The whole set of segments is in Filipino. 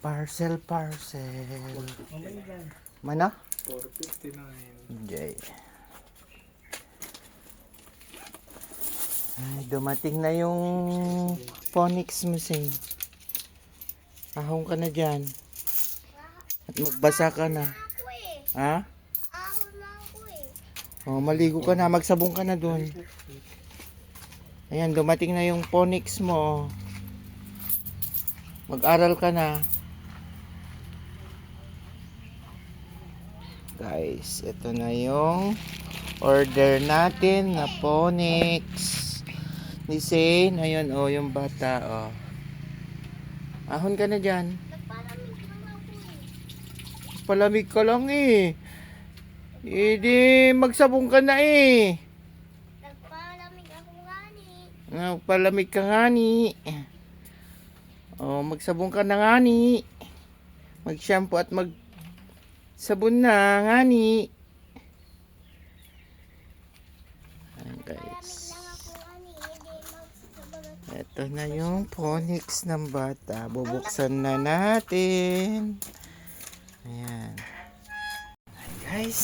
Parcel, parcel. Mamaya lang. Mana? 459. Jay. Ay, dumating na yung phonics mo, Sing. Ahong ka na dyan. At magbasa ka na. Ha? Oh, maligo ka na. Magsabong ka na dun. Ayan, dumating na yung phonics mo. Mag-aral ka na. Guys, ito na yung order natin na phonics ni Zane. Ayun, oh, yung bata, oh. Ahon ka na dyan. Palamig ka lang eh. Hindi, magsabong ka na eh. Nagpalamig ako gani. Palamig ka nga ni. Oh, magsabong ka na nga ni. Mag-shampoo at magsabon na nga ni. Ayan, guys. Lang ako gani. Hindi magsasabagat. Ito na yung phonics ng bata. Bubuksan na natin. Ayan. Ayan, guys.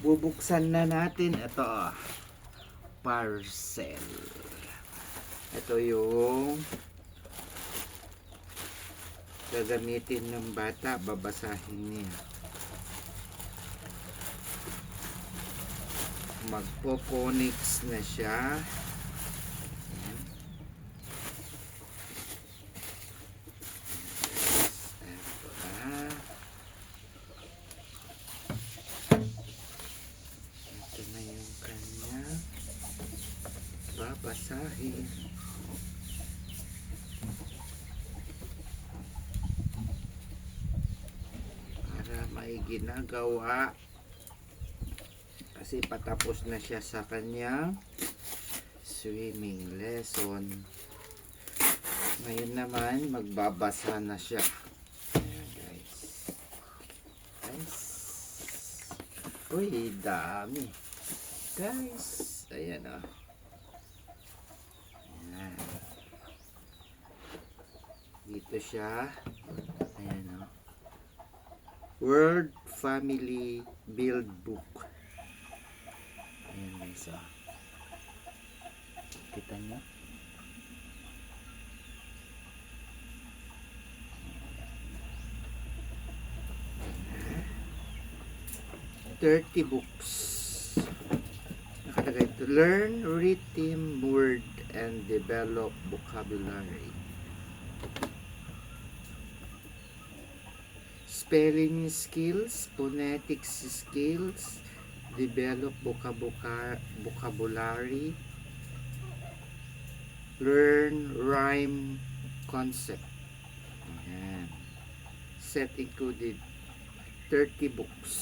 Bubuksan na natin. Ito, oh. Parcel. Ito yung gagamitin ng bata. Babasahin niya. Magpo-phonics na siya. Ayan. Ito na. Ito na yung kanya babasahin. Para may ginagawa. Kasi patapos na siya sa kanyang swimming lesson. Ngayon naman, magbabasa na siya. Ayan, guys. Guys. Uy, dami. Guys. Ayan, oh. Ayan. Dito siya. Ayan, oh. Word Family Build Book. Ayan, guys, oh. Kita nyo? "30 books." Nakalagay ito. Learn, rhythm, word, and develop vocabulary. Spelling skills, phonetics skills, develop vocabulary, learn rhyme concept. Ayan. Set included 30 books.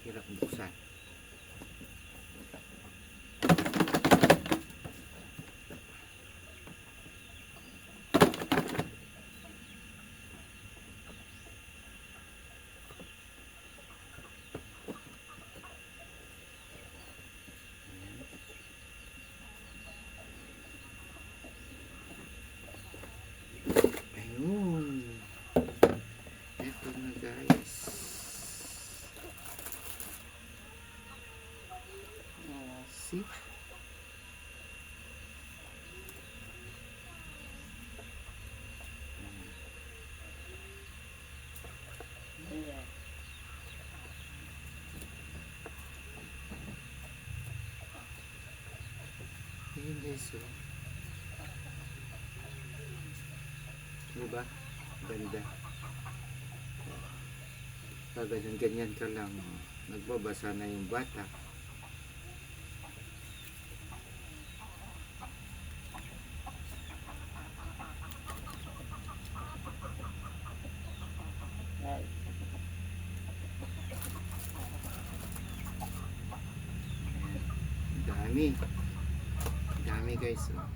Hirap buksan. Ayun. Ito na, guys. See? Ayun, guys, oh. Diba? Ganda. Ganyan ka lang. Nagbabasa na yung bata. Dami. Dami, guys. Oh.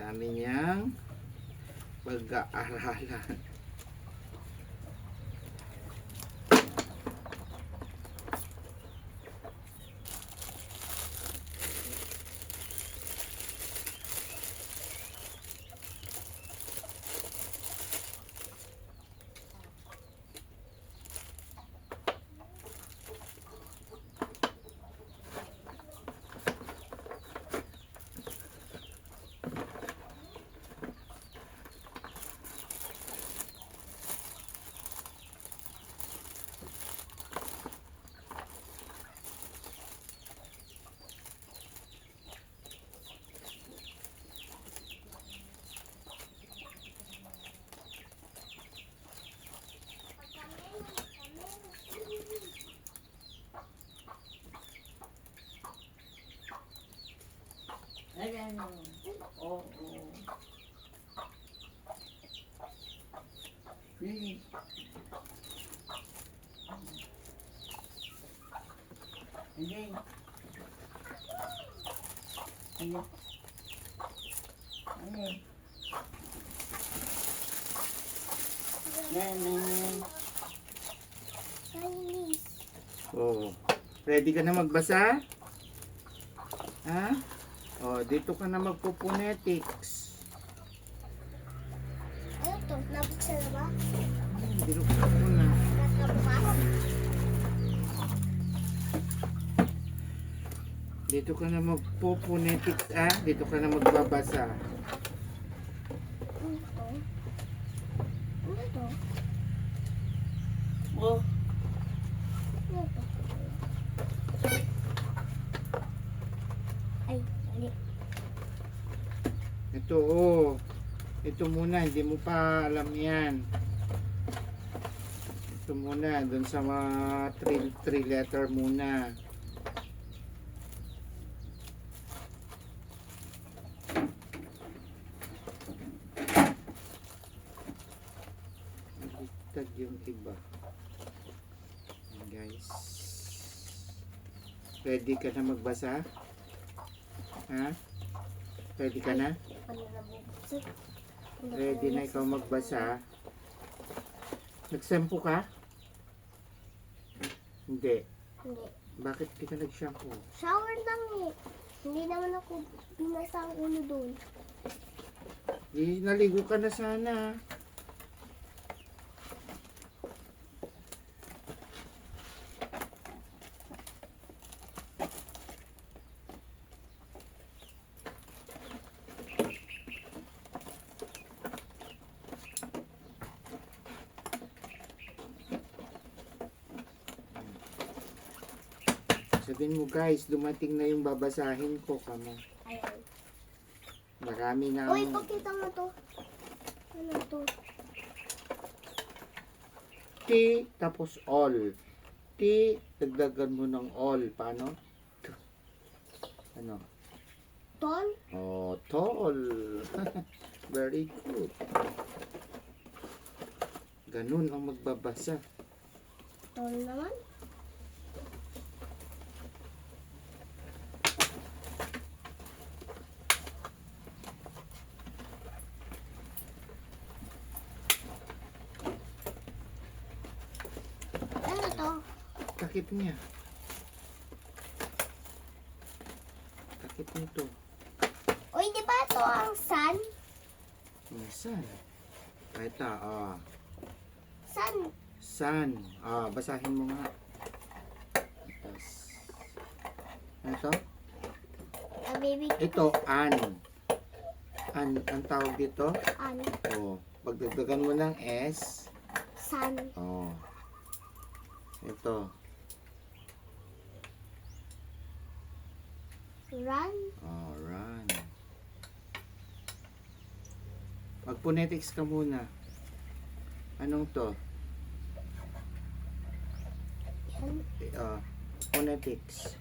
Dami niyang pag-aaralan. Ayan o. Oo. Really? Hindi. Ano? Ano? Yan. Chinese. Oh, ready ka na magbasa? Ha? Oh, dito ka na magpo-phonetics. Ano to? Nabuksan na ba? Binuksan ko na. Nakabukas? Dito ka na magpo-phonetics, ah? Dito ka na magbabasa. Ano to? Ano to? Oh. Ano to? Ay, mali. Ito, oh. Ito muna, hindi mo pa alam yan. Ito muna, dun sa mga 3 letter muna. Baliktad yung iba. Ayan, guys. Ready ka na magbasa? Ha? Ready ka na? Ano nabuksan? Ready na ikaw magbasa? Nagsempo ka? Hindi. Hindi. Bakit di ka nag-shampoo? Shower lang eh. Hindi naman ako binasa ang ulo doon. Naligo ka na sana. Sabihin mo guys, dumating na yung babasahin ko kamo. Ayan. Marami na. Uy, pakita mo to. Ano to? T tapos all. T, dagdagan mo ng all. Paano? Ano? Tol? Oh, tall. Very good. Ganun ang magbabasa. Tol naman? Ano to? Takip niya. Takip nito. Uy, di ba ito ang sun? Saan? Ito, ah. Sun. Sun. Ah, basahin mo nga. Tapos, ito? Baby. Ito, an. Ang tawag dito? Ano? Oh, pagdagdagan mo ng S. Sun. Oh. Ito. Run. Oh, run. Mag-phonetics ka muna. Anong to? Yan. Phonetics.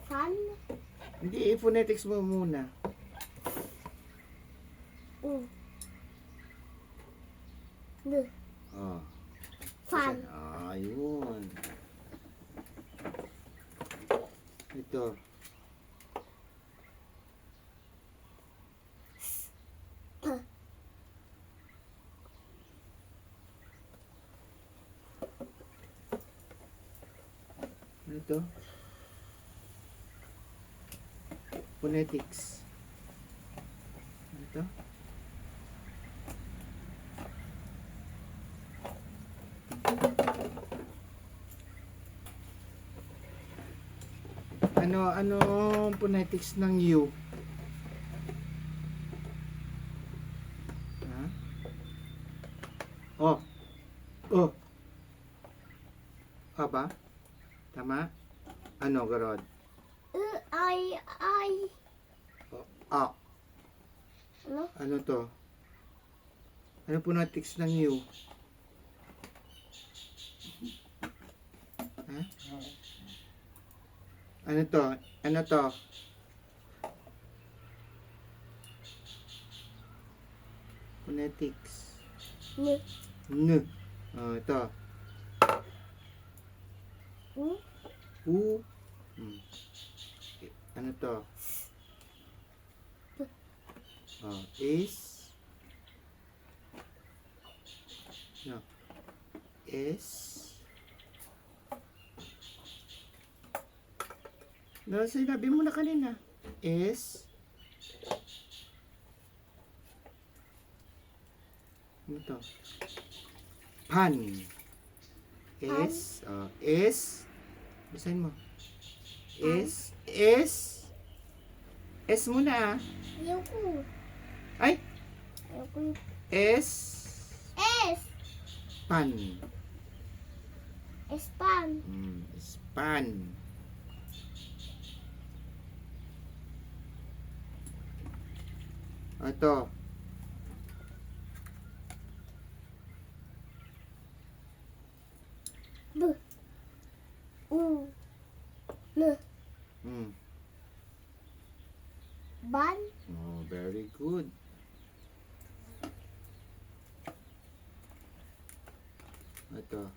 Sun. Hindi, phonetics mo muna. D. Oh. Fan. Ayun. Ito. Ano to? Phonetics. Ano to? Ano phonetics ng U? Ha? Oh. Oh. Aba? Tama? Ano, Garod? I. Oh. Ah. Ano? Ano to? Ano phonetics ng U? Ha? Ano to? Ano to? Phonetics. N. N. Oh, ito. U. U. Hmm. Ano to? Oh, is. No. Is. No, sinabi mo na kanina. Is. Ano to? Pan. Is. Oh, is. Basahin mo. Is. Is. S muna ah. Ayoko. Ay! Ayoko yung S. S. Pan. Span. Span. Ito. B. U. L. Mm. Ban. Oh, very good. Ito.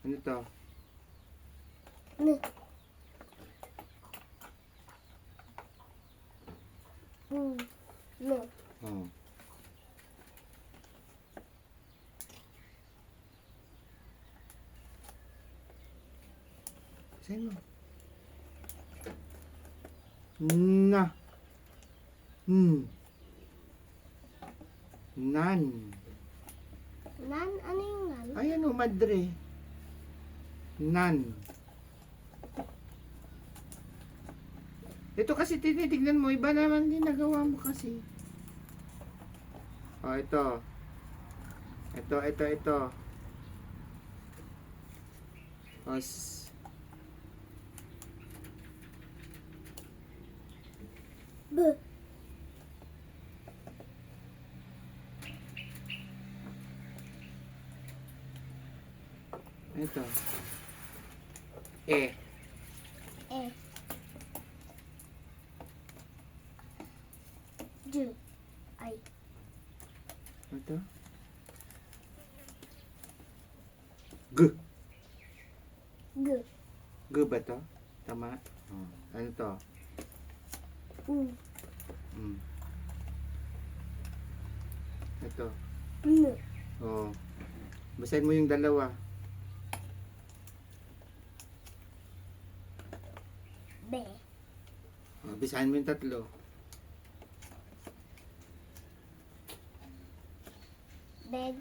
Ano to? N. U. L. Oh. Saan mo? Na. Nan. Nan. Ano yung nan? Ay, ano, madre. Nan. Ito kasi tinitignan mo, iba naman ginagawa mo kasi. Oh, ito. Ito. Oh, B. ito. E. E. J. I. Ito. G. G. G ba to? Tama? Oh. Ano to? U. Ito. N. Oh. Basahin mo yung dalawa. B. Oh, basahin mo yung tatlo. Beg.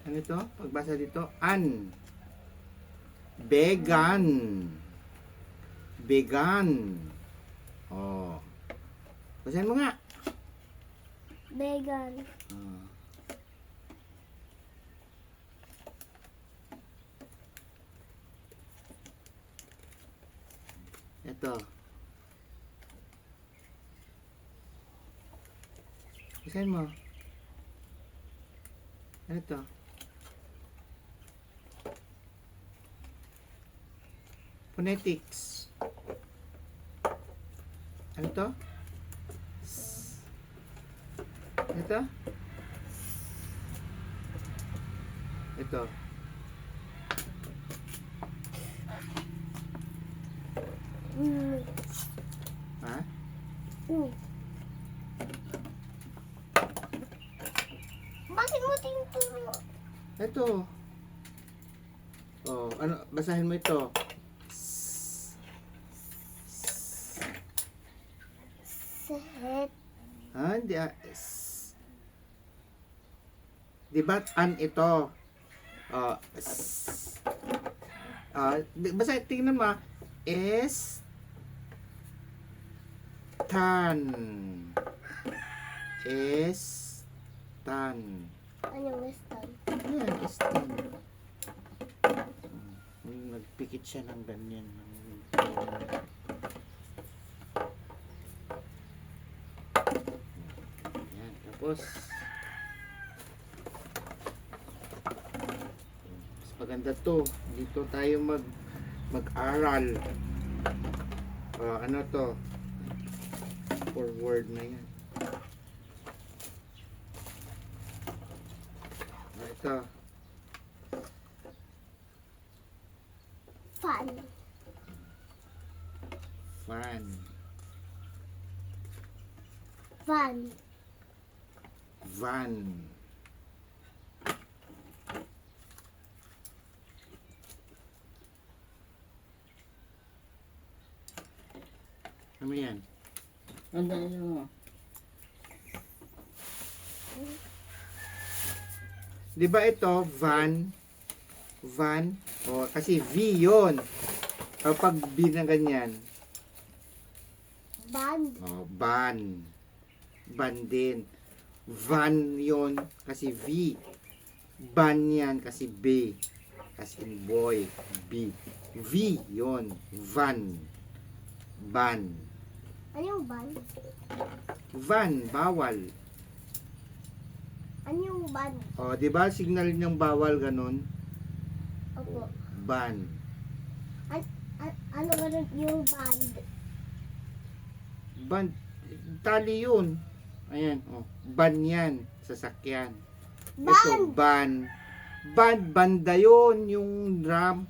Ano to? Pagbasa dito, an. Vegan. Vegan. Oh. Basahin mo nga. Vegan. Oh. Ito. Basahin mo. Ano to? Phonetics. Ano to? Ano to? Ito. N. Ha? U. Bakit mo tinuturo? Ito. Oh, ano, basahin mo ito. Set. Ha? Hindi Di ba an ito? Oh, basta tingnan mo. S tan. S tan. Ano yung western? Ayan, S tan. Nagpikit siya ng ganyan. Ayan, tapos mas maganda to. Dito tayo mag-aral. Ano to? Forward na yan. Ito. Fan. Fan. Van. Van. Ano yan? Ang dali mo. Di ba ito, van? Van? O, kasi V yun. Kapag B na ganyan. Band. O, ban. Ban din. Van yun kasi V. Ban yan kasi B. As in boy. B. V yun. Van. Ban. Ano yung band? Van, bawal. Ano yung band? O, di ba signal niyang bawal ganun? Opo. Ban. Ano ba yung band? Ban. Tali yun. Ayan, oh. Ban yan. Sasakyan. Ito, Band! ban. Band, banda yun. Yung drum.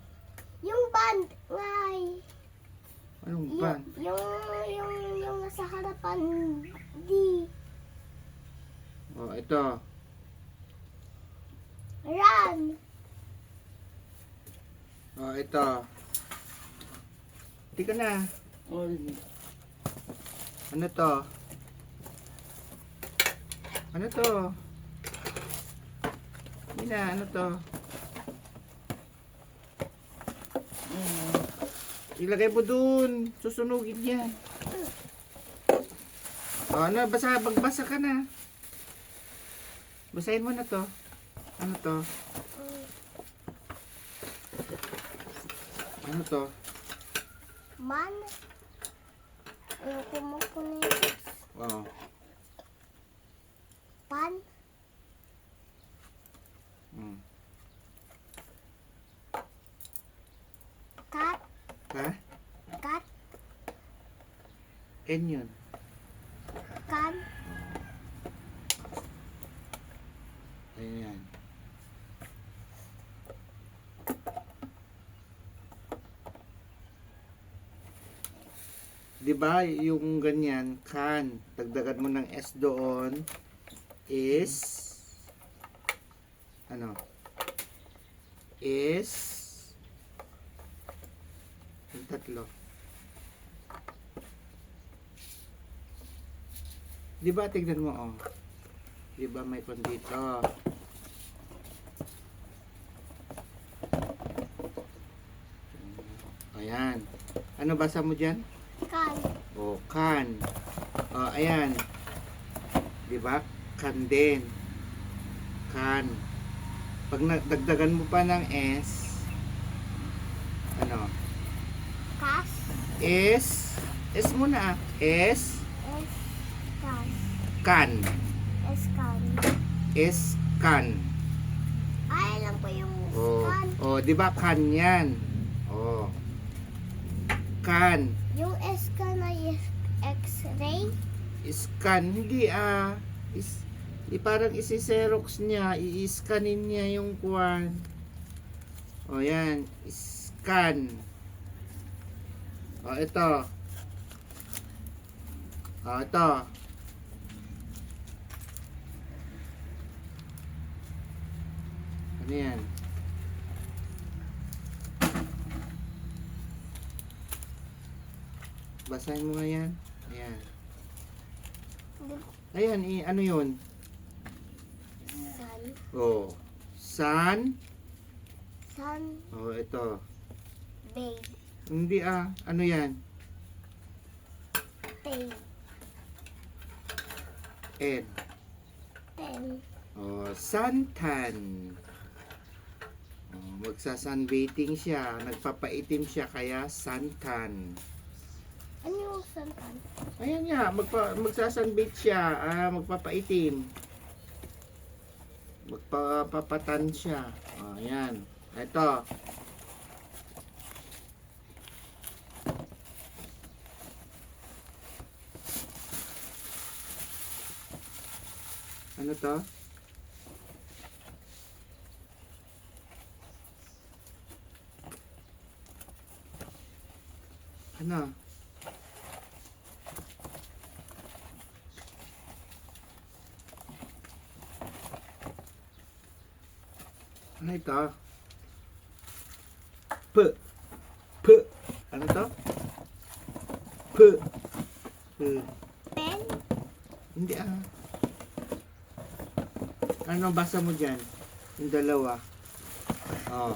Yung band, ngay. Anong ban? Yung nasa harapan, D. Oh, ito. Run. Oh, ito. Hindi ka na. Oh, Ano to? Ano to? Hindi na, ano to? Ilagay mo dun. Susunugin yan. Oh, ano, magbasa ka na. Basahin mo na to. Ano to? Ano to? Man. Ayoko mo po na yun. Oh. Pan. Mm. Cat. Ha? Cat. N yun. Can. Ayan. Di ba yung ganyan, can, dagdagan mo ng S doon, is, ano, is, yung tatlo. Di ba, tignan mo, oh. Di ba may kon dito? Ayan. Ano basa mo dyan? Can. O, can. O, ayan. Di ba? Can din. Can. Pag dagdagan mo pa ng S, ano? Cas. S muna. S, S. Cas. can. S. Can. S, can. Ay, alam ko yung O, can. di ba can yan? O. Can. Yung S can ay X-ray. Scan. Hindi parang isi-xerox niya. I-scanin niya yung kuwan. O yan. Scan. O ito. O ito. Ano yan? Basahin mo nga yan. Ayan. Ayan, ano yun? Sun. Oh. Sun. Sun. Oh, ito. Babe. Hindi ano yan? Babe. Ed. Ten. Oh, suntan. Oh, magsa-sunbathing siya. Nagpapaitim siya kaya suntan. Ano yung suntan? Ayan nga, magsa-sunbathe siya. Magpapaitim. Magpapapatan siya. Oh, ayan. Ito. Ano to? Ano? Ano ito? P. P. Ano to? P. P. Pen. Hindi Ano basa mo dyan? Yung dalawa. Oh.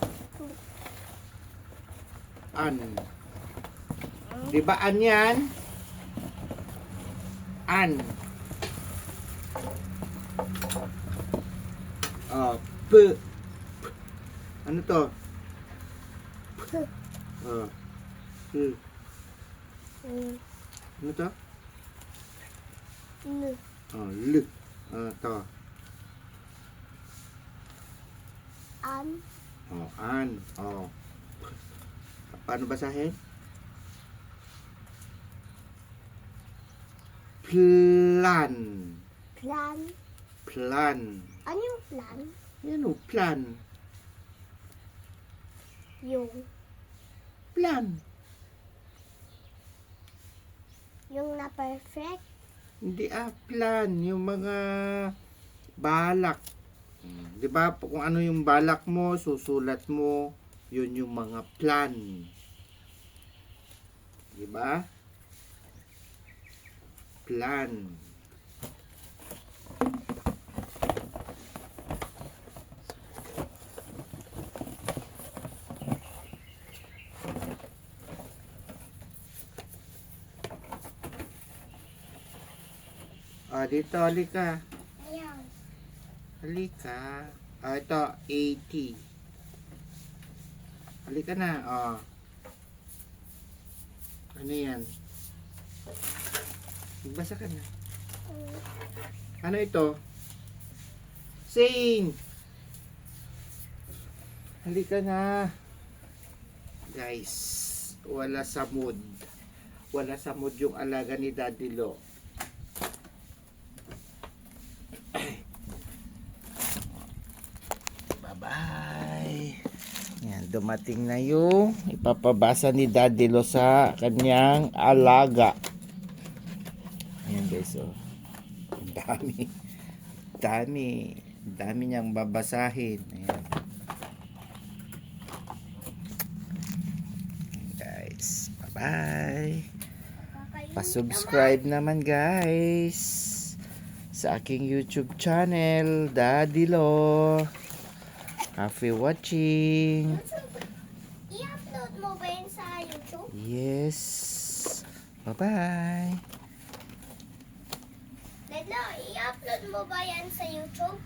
An. Di ba an yan? An. Oh. P. Ano to? P. Oh. P. Mm. Ano to? N. Oh. L. To. An. Oh. An. Oh. Paano basahin? Plan. Plan. Plan. Ano yung plan? Yan o, plan. Yung. Plan. Yung na perfect. Hindi plan. Yung mga balak. Di ba? Kung ano yung balak mo, susulat mo, yun yung mga plan. Di ba? Plan. Dito, halika. Ayan. Halika. Ito, 80. Halika na, Ano yan? Magbasa ka na. Ano ito? Sing! Halika na. Guys, wala sa mood. Wala sa mood yung alaga ni Daddy Lo. Bye-bye. Yan, dumating na yung ipapabasa ni Daddy Lo sa kanyang alaga. Ayan guys, Ang dami. Dami niyang babasahin. Ayan. Guys, bye-bye. Pa-subscribe naman guys sa aking YouTube channel, Daddy Lo. Happy watching. I-upload mo ba yun sa YouTube? Yes. Bye-bye. Ledlo, i-upload mo ba yan sa YouTube?